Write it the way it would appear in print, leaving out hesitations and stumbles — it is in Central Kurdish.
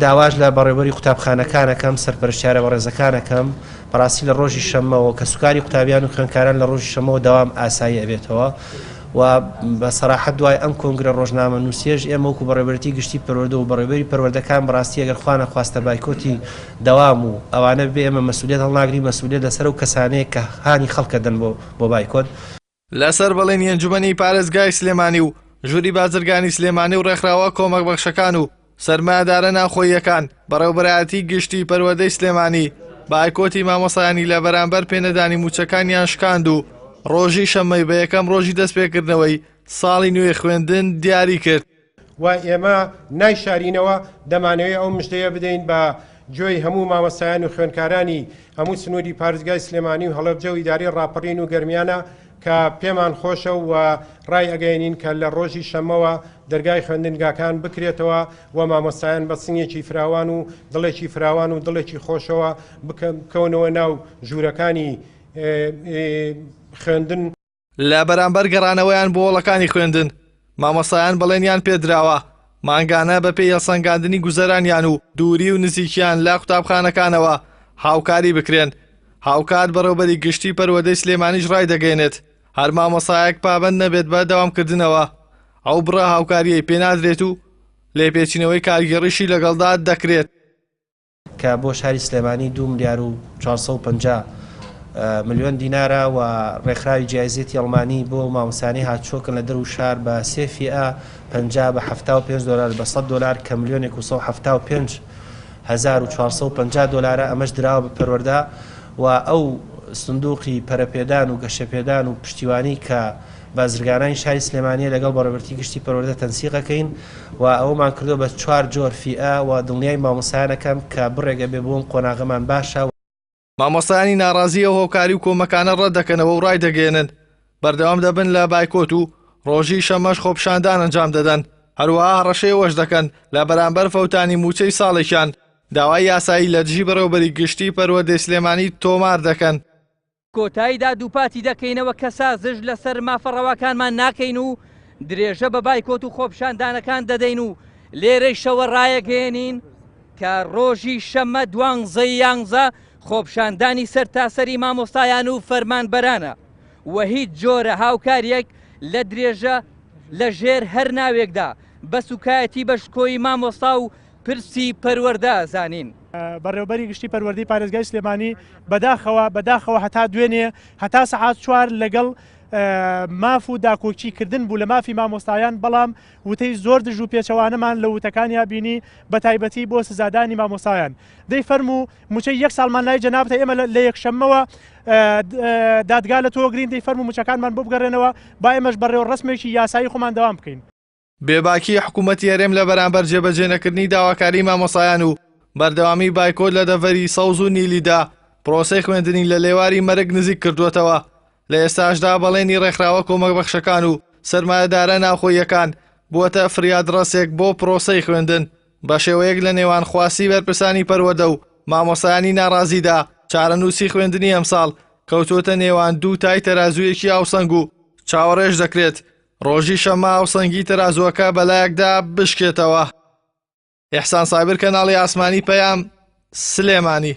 داواش لە بەڕێوەبەری قوتابخانەکانەکەم سەرپەرشتیارە بەڕێزەکانەکەم بەڕاستی لە ڕۆژی شەمەوە کە سوکاری قوتابیان و خوێندکاران لە ڕۆژی شەمەوە داوام ئاسایی ئەبێتەوە و بە سەراحەت دوای ئەم کۆنگرە ڕۆژنامە نووسێژ ئێمە وەکو بەڕێوەبەری گشتی پەروەردە و بەڕێوەبەری پەروەردەکان بەڕاستی ئەگەر خوا نەخواستە بایکۆتی دەوام و ئەوانە بێ ئێمە مەسئولیت هەڵناگرین مەسئولیت لەسەر و کەسانەیە کە هانی خەڵکە دەن بۆ بایکۆت لەسەر بەڵێنی ئەنجومەنی پارێزگای سلێمانی و ژووری بازرگانی سلێمانی و ڕێکخراوە کۆمەک بەخشەکان و سەرمایەدارە ناوخۆییەکان بەڕێوەبەرایەتی گشتی پەروەردەی سلێمانی بایکۆتی مامۆسایانی لە بەرامبەر پێنەدانی موچەکانیان شکاند و ڕۆژی شەمەی بە یەکەم ڕۆژی دەستپێکردنەوەی ساڵی نوێی خوێندن دیاری کرد. و ئێمە نایشارینەوە دەمانەوەی ئەو مژدەیە بدەین بە گوێی هەموو مامۆستایان و خوێندکارانی هەموو سنووری پارێزگای سلێمانی و هەڵەبجە و ئیداری ڕاپەڕین و گەرمیانە کە پێمان خۆشە و ڕای ئەگەێنین کە لە ڕۆژی شەمەوە دەرگای خوێندنگاکان بکرێتەوە و مامۆستایان بە سنگێکی فراوان و دڵێکی فراوان و دڵێکی خۆشەوە بکەونەوە ناو ژوورەکانی خوێندن. لە بەرامبەر گەڕانەوەیان بۆ وڵەکانی خوێندن مامۆستایان بەڵێنیان پێدراوە مانگانە بە پێی هەڵسەنگاندنی گوزەرانیان و دووری و نزیکیان لە قوتابخانەکانەوە هاوکاری بکرێن. هاوکات بەڕێوەبەری گشتی پەروەردەی سلێمانیش ڕای دەگەێنێت هەر مامۆستایەک پابەند نەبێت بە دەوامکردنەوە ئەو بڕە هاوکاریەی پێنادرێت و لێپێچینەوەی کارگەڕیشی لەگەڵدا دەکرێت. کە بۆ شاری سلێمانی 2 ملیار و 450 ملیۆن دینارە و ڕێکخراوی جایزێتی ئەڵمانی بۆ مامۆسانی هاتچۆکن لە دەرو شار بە سێ فیئە 50 بە 75 دلار بە 100 دلار کە ملیۆنێک و 175,450 دلارە ئەمەش دراوە بە پەروەردە و ئەو سندوقی پەرەپێدان و گەشەپێدان و پشتیوانی کە بازرگانانی شاری سلێمانیە لەگەڵ بەڕێوەبەری گشتی پەروەردە تەنسیقەکەین و ئەومان کردو بە 4 جۆر فیئە و دڵنیای مامۆسایانەکەم کە بڕێگە بێ بۆم قۆناغەمان باشە. مامۆستایانی ناڕازیە و هۆکاری و کۆمەکانە ڕەت دەکەنەوە و ڕای دەگەێنن بەردەوام دەبن لە بایکۆت و ڕۆژی شەمەش خۆپشاندان ئەنجام دەدەن هەروەها هەڕەشەیەوەش دەکەن لە بەرامبەر فەوتانی موچەی ساڵێکیان داوای یاسایی لە دژی بەڕێوەبەری گشتی پەروەردەی سلێمانی تۆمار دەکەن. کۆتاییدا دووپاتی دەکەینەوە کە سازش لەسەر مافەڕەوەکانمان ناکەین و درێژە بە بایکۆت و خۆپشاندانەکان دەدەین و لێرەی شەوە ڕایەگەێنین کە ڕۆژی شەمە 12 خۆپشاندانی سەرتاسەری مامۆستایان و فەرمانبەرانە و هیچ جۆرە هاوکاریەک لە درێژە لە ژێر هەر ناوێکدا بە سوکایەتی بەشکۆی مامۆستا و پرسی پەروەردە زانین. بەڕێوەبەری گشتی پەروەردەی پارێزگای سلێمانی بەداخەوە هەتا دوێنێ هەتا سەعات 4 لەگەڵ ماف و داکۆکیکردن بوو لە مافی مامۆستایان بەڵام وتەی زۆر دژ و پێچەوانەمان لە وتەکانیا بینی بە تایبەتی بۆ سزادانی مامۆستایان دەی فەرموو موچەی 1 ساڵمان لای جەنابتە ئێمە لە یەکشەممەوە دادگا لە تۆگرین دەی فەرموو موچەکانمان بۆ بگەڕێنەوە با ئێمەش بەڕێوە ڕسمێکی یاسایی خۆمان دەوام بکەین. بێباکی حکوومەتی هەرێم لە بەرامبەر جێبەجێنەکردنی داواکاری مامۆسایان و بەردەوامی بایکۆت لە دەڤەری سەوز و نیلیدا پرۆسەی خوێندنی لە لێواری مەرگ نزیک کردوێتەوە. لە ئێستاشدا بەڵێنی ڕێکخراوە کۆمەک بەخشەکان و سەرمایەدارە ناوخۆییەکان بووەتە فریادڕەسێک بۆ پرۆسەی خوێندن بە شێوەیەک لە نێوان خواسی بەرپرسانی پەروەردە و مامۆسایانی ناڕازیدا چارەنووسی خوێندنی ئەمساڵ کەوتوتە نێوان دوو تای تەرازوویەکی ئاوسەنگ و چاوەڕێژ دەکرێت ڕۆژی شەمە ئاوسەنگی تەرازوەکە بەلایەکدا بشکێتەوە. ئیحسان سابر کەناڵی ئاسمانی پەیام سلێمانی.